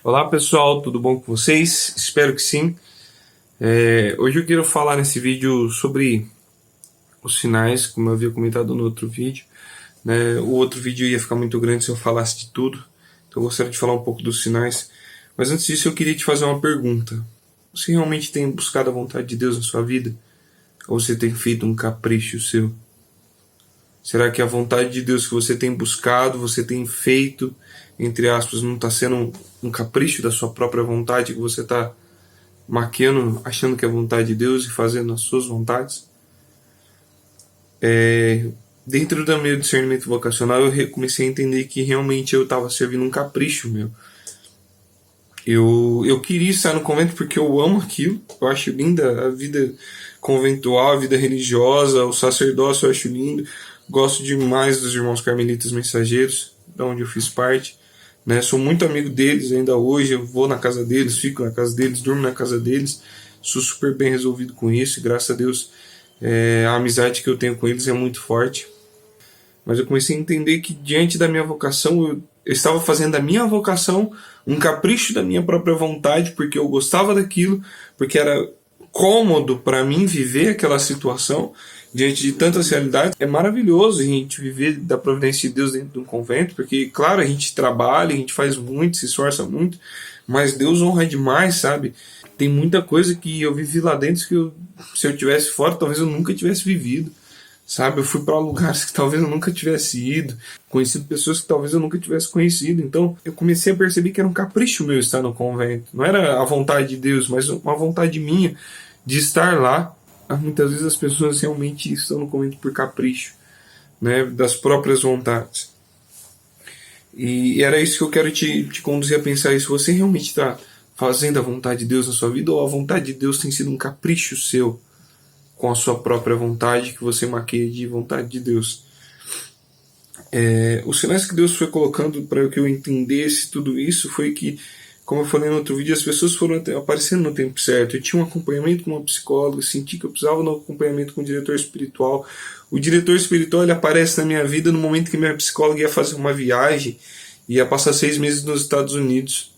Olá pessoal, tudo bom com vocês? Espero que sim. Hoje eu quero falar nesse vídeo sobre os sinais, como eu havia comentado no outro vídeo, né? O outro vídeo ia ficar muito grande se eu falasse de tudo, então eu gostaria de falar um pouco dos sinais. Mas antes disso eu queria te fazer uma pergunta. Você realmente tem buscado a vontade de Deus na sua vida? Ou você tem feito um capricho seu? Será que a vontade de Deus que você tem buscado, você tem feito, entre aspas, não está sendo um capricho da sua própria vontade, que você está maquiando, achando que é a vontade de Deus e fazendo as suas vontades? Dentro do meu discernimento vocacional, eu comecei a entender que realmente eu estava servindo um capricho meu. Eu queria estar no convento porque eu amo aquilo, eu acho linda a vida conventual, a vida religiosa, o sacerdócio eu acho lindo. Gosto demais dos irmãos carmelitas mensageiros, da onde eu fiz parte, né? Sou muito amigo deles ainda hoje, eu vou na casa deles, fico na casa deles, durmo na casa deles, sou super bem resolvido com isso, e graças a Deus a amizade que eu tenho com eles é muito forte. Mas eu comecei a entender que diante da minha vocação, eu estava fazendo da minha vocação um capricho da minha própria vontade, porque eu gostava daquilo, porque era cômodo para mim viver aquela situação diante de tantas realidades. É maravilhoso a gente viver da providência de Deus dentro de um convento, porque, claro, a gente trabalha, a gente faz muito, se esforça muito, mas Deus honra demais, sabe? Tem muita coisa que eu vivi lá dentro que se eu tivesse fora, talvez eu nunca tivesse vivido. Sabe, eu fui para lugares que talvez eu nunca tivesse ido, conhecido pessoas que talvez eu nunca tivesse conhecido. Então eu comecei a perceber que era um capricho meu estar no convento. Não era a vontade de Deus, mas uma vontade minha de estar lá. Muitas vezes as pessoas realmente estão no convento por capricho, né, das próprias vontades. E era isso que eu quero te conduzir a pensar isso. Você realmente está fazendo a vontade de Deus na sua vida, ou a vontade de Deus tem sido um capricho seu com a sua própria vontade, que você maqueia de vontade de Deus? Os sinais que Deus foi colocando para que eu entendesse tudo isso foi que, como eu falei no outro vídeo, as pessoas foram aparecendo no tempo certo. Eu tinha um acompanhamento com uma psicóloga, senti que eu precisava de um acompanhamento com um diretor espiritual. O diretor espiritual ele aparece na minha vida no momento que minha psicóloga ia fazer uma viagem, ia passar 6 meses nos Estados Unidos.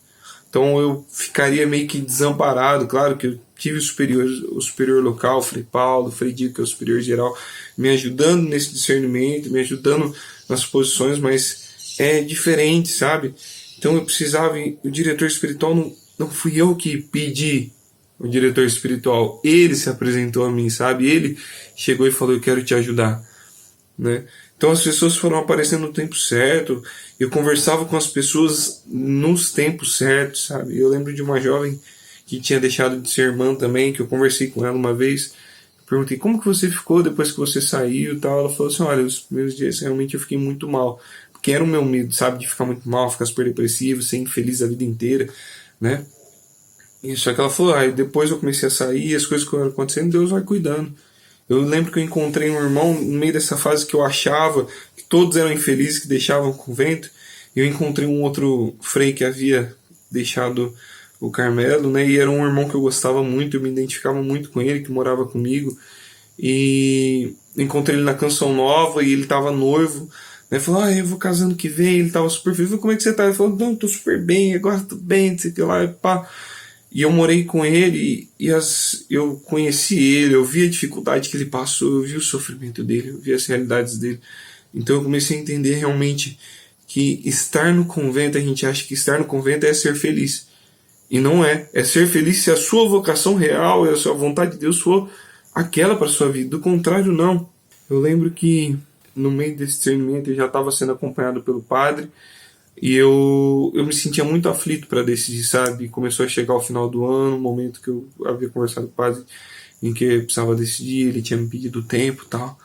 Então eu ficaria meio que desamparado. Claro que eu tive o superior local, Frei Paulo, Frei Dico, que é o superior geral, me ajudando nesse discernimento, me ajudando nas posições, mas é diferente, sabe? Então eu precisava, o diretor espiritual não fui eu que pedi o diretor espiritual, ele se apresentou a mim, sabe? Ele chegou e falou: eu quero te ajudar, né? Então as pessoas foram aparecendo no tempo certo, eu conversava com as pessoas nos tempos certos, sabe? Eu lembro de uma jovem que tinha deixado de ser irmã também, que eu conversei com ela uma vez, perguntei: como que você ficou depois que você saiu e tal? Ela falou assim: olha, os primeiros dias realmente eu fiquei muito mal, porque era o meu medo, sabe, de ficar muito mal, ficar super depressivo, ser infeliz a vida inteira, né? E só que ela falou: aí depois eu comecei a sair, as coisas que foram acontecendo, Deus vai cuidando. Eu lembro que eu encontrei um irmão no meio dessa fase que eu achava que todos eram infelizes, que deixavam o convento. Eu encontrei um outro frei que havia deixado o Carmelo, né? E era um irmão que eu gostava muito, eu me identificava muito com ele, que morava comigo. E encontrei ele na Canção Nova e ele estava noivo, né? Falou: eu vou casando que vem. Ele estava super feliz. Falei: como é que você tá? Ele falou: não, tô super bem, agora tô bem, não sei o que lá, e pá. E eu morei com ele eu conheci ele, eu vi a dificuldade que ele passou, eu vi o sofrimento dele, eu vi as realidades dele. Então eu comecei a entender realmente que estar no convento, a gente acha que estar no convento é ser feliz. E não é. É ser feliz se a sua vocação real e a sua vontade de Deus for aquela para a sua vida. Do contrário, não. Eu lembro que no meio desse discernimento eu já estava sendo acompanhado pelo padre, e eu me sentia muito aflito para decidir, sabe? Começou a chegar o final do ano, o momento que eu havia conversado com o padre em que eu precisava decidir, ele tinha me pedido tempo e tal.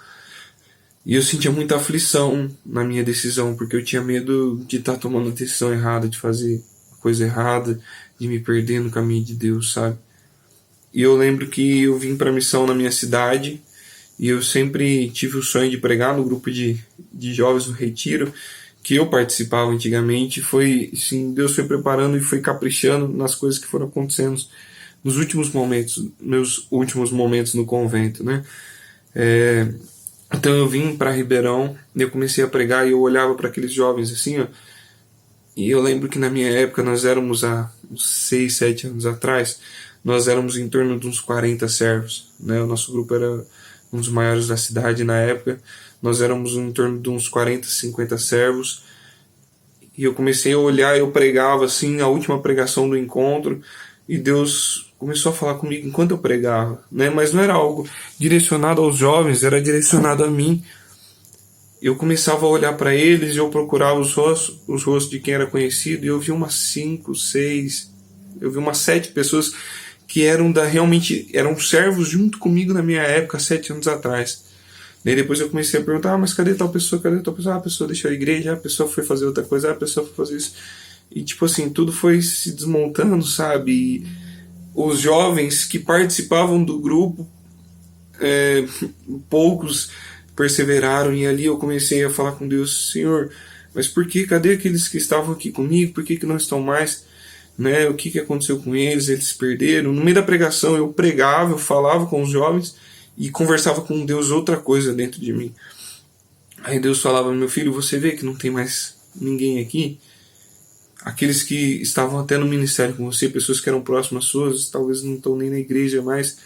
E eu sentia muita aflição na minha decisão, porque eu tinha medo de estar tomando a decisão errada, de fazer a coisa errada, de me perder no caminho de Deus, sabe? E eu lembro que eu vim para a missão na minha cidade, e eu sempre tive o sonho de pregar no grupo de jovens do Retiro, que eu participava antigamente. Foi, sim, Deus foi preparando e foi caprichando nas coisas que foram acontecendo nos últimos momentos, meus últimos momentos no convento, né? Então eu vim para Ribeirão e eu comecei a pregar, e eu olhava para aqueles jovens assim, ó, E eu lembro que na minha época nós éramos há uns 6, 7 anos atrás, nós éramos em torno de uns 40 servos, né? O nosso grupo era um dos maiores da cidade na época. Nós éramos em torno de uns 40, 50 servos. E eu comecei a olhar, eu pregava assim, a última pregação do encontro, e Deus começou a falar comigo enquanto eu pregava, né? Mas não era algo direcionado aos jovens, era direcionado a mim. Eu começava a olhar para eles e eu procurava os rostos de quem era conhecido, e eu vi umas 5, 6, eu vi umas 7 pessoas que realmente eram servos junto comigo na minha época, 7 anos atrás. Daí depois eu comecei a perguntar, mas cadê tal pessoa, cadê tal pessoa? Ah, a pessoa deixou a igreja, a pessoa foi fazer outra coisa, a pessoa foi fazer isso. E tipo assim, tudo foi se desmontando, sabe? E os jovens que participavam do grupo, poucos perseveraram, e ali eu comecei a falar com Deus: Senhor, mas por que? Cadê aqueles que estavam aqui comigo? Por que não estão mais? Né? O que aconteceu com eles? Eles se perderam. No meio da pregação eu pregava, eu falava com os jovens e conversava com Deus outra coisa dentro de mim. Aí Deus falava: meu filho, você vê que não tem mais ninguém aqui? Aqueles que estavam até no ministério com você, pessoas que eram próximas suas, talvez não estão nem na igreja mais.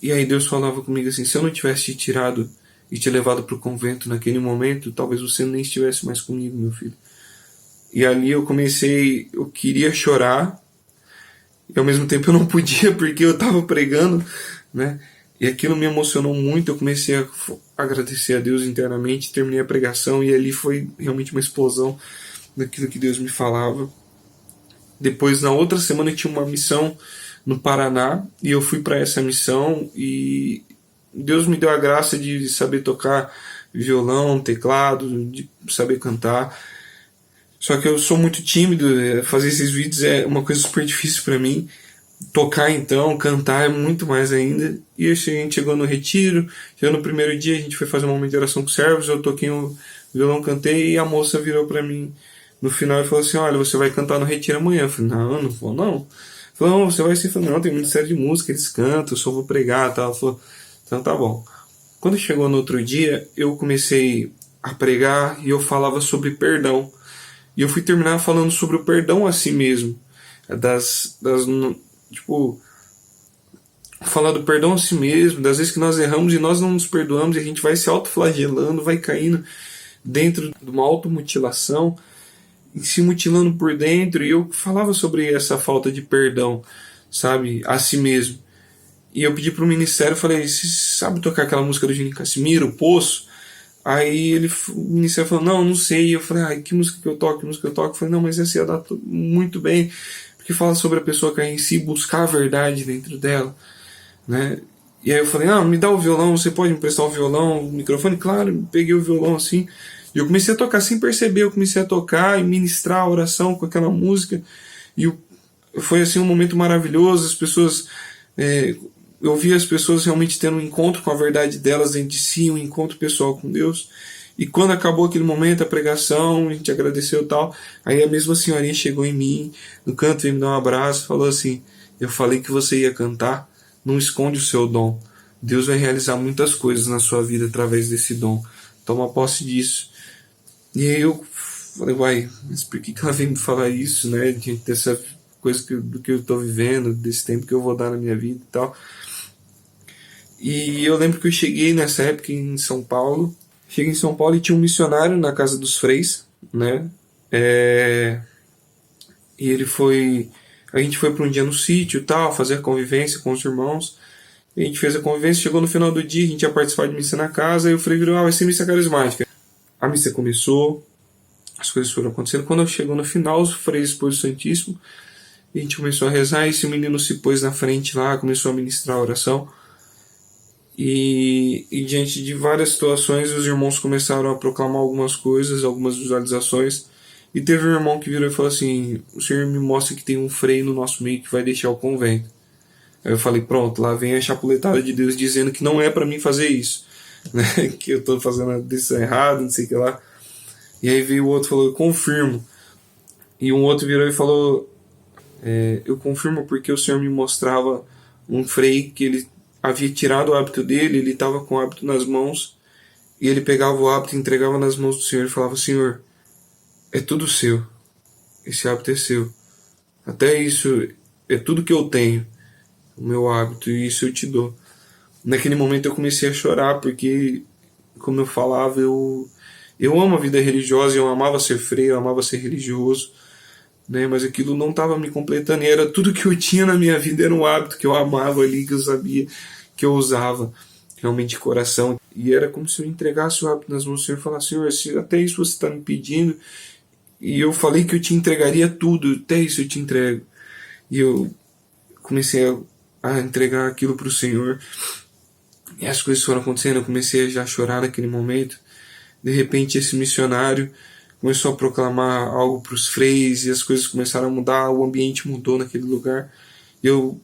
E aí Deus falava comigo assim: se eu não tivesse te tirado e te levado para o convento naquele momento, talvez você nem estivesse mais comigo, meu filho. E ali eu queria chorar, e ao mesmo tempo eu não podia, porque eu estava pregando, né? E aquilo me emocionou muito. Eu comecei a agradecer a Deus internamente, terminei a pregação, e ali foi realmente uma explosão daquilo que Deus me falava. Depois, na outra semana, eu tinha uma missão no Paraná, e eu fui para essa missão, e Deus me deu a graça de saber tocar violão, teclado, de saber cantar. Só que eu sou muito tímido, fazer esses vídeos é uma coisa super difícil para mim. Tocar então, cantar é muito mais ainda. E a gente chegou no retiro, chegou no primeiro dia, a gente foi fazer uma momento de oração com os servos, eu toquei o violão, cantei, e a moça virou para mim no final e falou assim: olha, você vai cantar no retiro amanhã. Eu falei: não vou não. Falou: não, você vai ser. Eu falei: não, tem ministério de música, eles cantam, eu só vou pregar, tal. Ela falou: então tá bom. Quando chegou no outro dia, eu comecei a pregar e eu falava sobre perdão. E eu fui terminar falando sobre o perdão a si mesmo. Tipo, falar do perdão a si mesmo, das vezes que nós erramos e nós não nos perdoamos, e a gente vai se autoflagelando, vai caindo dentro de uma automutilação, e se mutilando por dentro. E eu falava sobre essa falta de perdão, sabe, a si mesmo. E eu pedi pro ministério, falei: você sabe tocar aquela música do Juninho Cassimiro, O Poço? Aí o ministério falou: não sei. Eu falei: ai, que música que eu toco, Eu falei: não, mas essa ia dar muito bem, porque fala sobre a pessoa cair em si, buscar a verdade dentro dela, né? E aí eu falei: me dá o violão, você pode me prestar o violão, o microfone? Claro, peguei o violão assim, e eu comecei a tocar sem perceber, eu comecei a tocar e ministrar a oração com aquela música, e foi assim um momento maravilhoso. As pessoas... eu vi as pessoas realmente tendo um encontro com a verdade delas dentro de si, um encontro pessoal com Deus. E quando acabou aquele momento, a pregação, a gente agradeceu e tal, aí a mesma senhorinha chegou em mim, no canto, veio me dar um abraço, falou assim: eu falei que você ia cantar, não esconde o seu dom. Deus vai realizar muitas coisas na sua vida através desse dom. Toma posse disso. E aí eu falei: uai, mas por que ela veio me falar isso, né? Diante dessa coisa do que eu estou vivendo, desse tempo que eu vou dar na minha vida e tal. E eu lembro que eu cheguei nessa época em São Paulo. Cheguei em São Paulo e tinha um missionário na casa dos Freis, né? E ele foi... A gente foi para um dia no sítio e tal, fazer a convivência com os irmãos. E a gente fez a convivência, chegou no final do dia, a gente ia participar de missa na casa, e o Frei virou: vai ser missa carismática. A missa começou, as coisas foram acontecendo. Quando chegou no final, os Freis expôs o Santíssimo, e a gente começou a rezar, e esse menino se pôs na frente lá, começou a ministrar a oração. E diante de várias situações, os irmãos começaram a proclamar algumas coisas, algumas visualizações, e teve um irmão que virou e falou assim: o senhor me mostra que tem um Frei no nosso meio que vai deixar o convento. Aí eu falei: pronto, lá vem a chapuletada de Deus dizendo que não é para mim fazer isso, né? Que eu estou fazendo a decisão errada, não sei o que lá. E aí veio o outro e falou: eu confirmo. E um outro virou e falou: eu confirmo porque o senhor me mostrava um Frei que ele havia tirado o hábito dele, ele estava com o hábito nas mãos, e ele pegava o hábito e entregava nas mãos do Senhor e falava: Senhor, é tudo seu, esse hábito é seu. Até isso é tudo que eu tenho, o meu hábito, e isso eu te dou. Naquele momento eu comecei a chorar, porque, como eu falava, eu amo a vida religiosa, eu amava ser freio, eu amava ser religioso, né? Mas aquilo não estava me completando, e era tudo que eu tinha na minha vida, era um hábito que eu amava ali, que eu sabia que eu usava realmente de coração. E era como se eu entregasse o hábito nas mãos do Senhor e falasse: Senhor, se até isso você está me pedindo, e eu falei que eu te entregaria tudo, até isso eu te entrego. E eu comecei a entregar aquilo para o Senhor, e as coisas foram acontecendo, eu comecei a já chorar naquele momento. De repente esse missionário começou a proclamar algo para os freis, e as coisas começaram a mudar, o ambiente mudou naquele lugar. Eu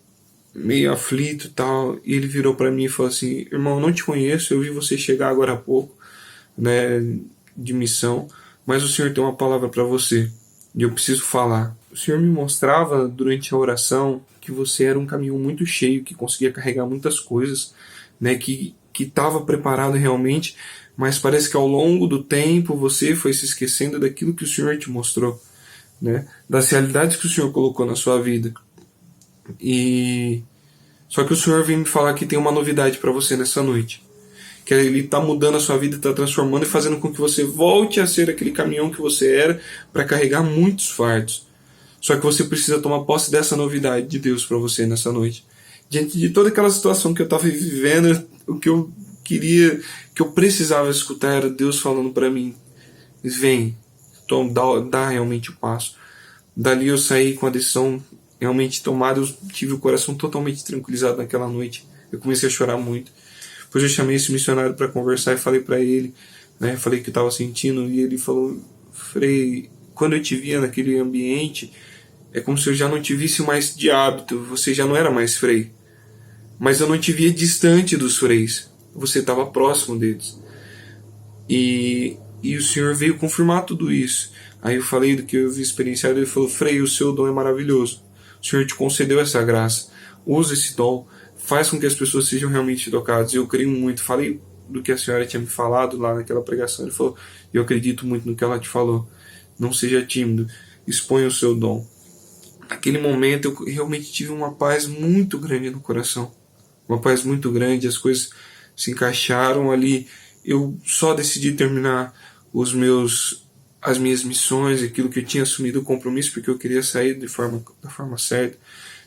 meio aflito e tal, e ele virou para mim e falou assim: irmão, não te conheço, eu vi você chegar agora há pouco, né, de missão, mas o Senhor tem uma palavra para você, e eu preciso falar. O Senhor me mostrava durante a oração que você era um caminhão muito cheio, que conseguia carregar muitas coisas, né, que estava preparado realmente, mas parece que ao longo do tempo você foi se esquecendo daquilo que o Senhor te mostrou, né, das realidades que o Senhor colocou na sua vida. E só que o Senhor vem me falar que tem uma novidade para você nessa noite, que Ele está mudando a sua vida, está transformando e fazendo com que você volte a ser aquele caminhão que você era para carregar muitos fardos. Só que você precisa tomar posse dessa novidade de Deus para você nessa noite. Diante de toda aquela situação que eu estava vivendo, o que eu queria, que eu precisava escutar era Deus falando para mim: vem, dá realmente o passo. Dali eu saí com a decisão realmente tomada, eu tive o coração totalmente tranquilizado naquela noite. Eu comecei a chorar muito. Depois eu chamei esse missionário para conversar e falei para ele, né, falei o que eu estava sentindo, e ele falou: Frei, quando eu te via naquele ambiente, é como se eu já não te visse mais de hábito, você já não era mais frei. Mas eu não te via distante dos freis, você estava próximo deles. E o Senhor veio confirmar tudo isso. Aí eu falei do que eu vi experienciado, ele falou: Frei, o seu dom é maravilhoso. O Senhor te concedeu essa graça. Usa esse dom, faz com que as pessoas sejam realmente tocadas. E eu creio muito. Falei do que a senhora tinha me falado lá naquela pregação. Ele falou: eu acredito muito no que ela te falou. Não seja tímido, exponha o seu dom. Naquele momento eu realmente tive uma paz muito grande no coração. Uma paz muito grande, as coisas se encaixaram ali. Eu só decidi terminar as minhas missões, aquilo que eu tinha assumido o compromisso, porque eu queria sair da forma certa.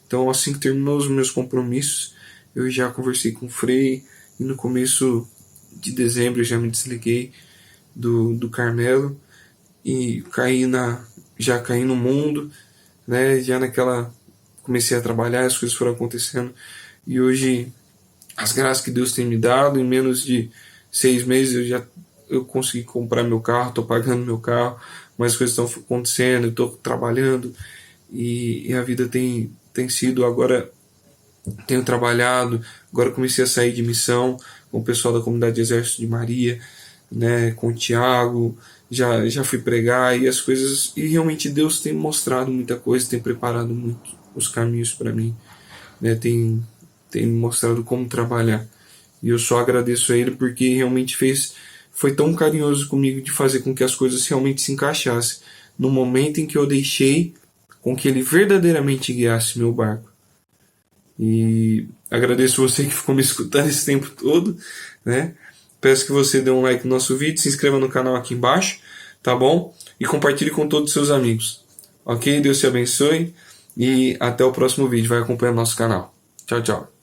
Então, assim que terminou os meus compromissos, eu já conversei com o Frei, e no começo de dezembro eu já me desliguei do Carmelo e já caí no mundo, né? Já comecei a trabalhar, as coisas foram acontecendo, e hoje as graças que Deus tem me dado, em menos de 6 meses eu consegui comprar meu carro, estou pagando meu carro, mas as coisas estão acontecendo, estou trabalhando, e a vida tem sido. Agora tenho trabalhado, agora comecei a sair de missão com o pessoal da comunidade Exército de Maria, né, com o Tiago, já fui pregar, e as coisas, e realmente Deus tem mostrado muita coisa, tem preparado muito os caminhos para mim, né, tem me mostrado como trabalhar, e eu só agradeço a Ele, porque realmente foi tão carinhoso comigo de fazer com que as coisas realmente se encaixassem no momento em que eu deixei com que Ele verdadeiramente guiasse meu barco. E agradeço você que ficou me escutando esse tempo todo, né? Peço que você dê um like no nosso vídeo, se inscreva no canal aqui embaixo, tá bom? E compartilhe com todos os seus amigos. Ok? Deus te abençoe e até o próximo vídeo. Vai acompanhar nosso canal. Tchau, tchau.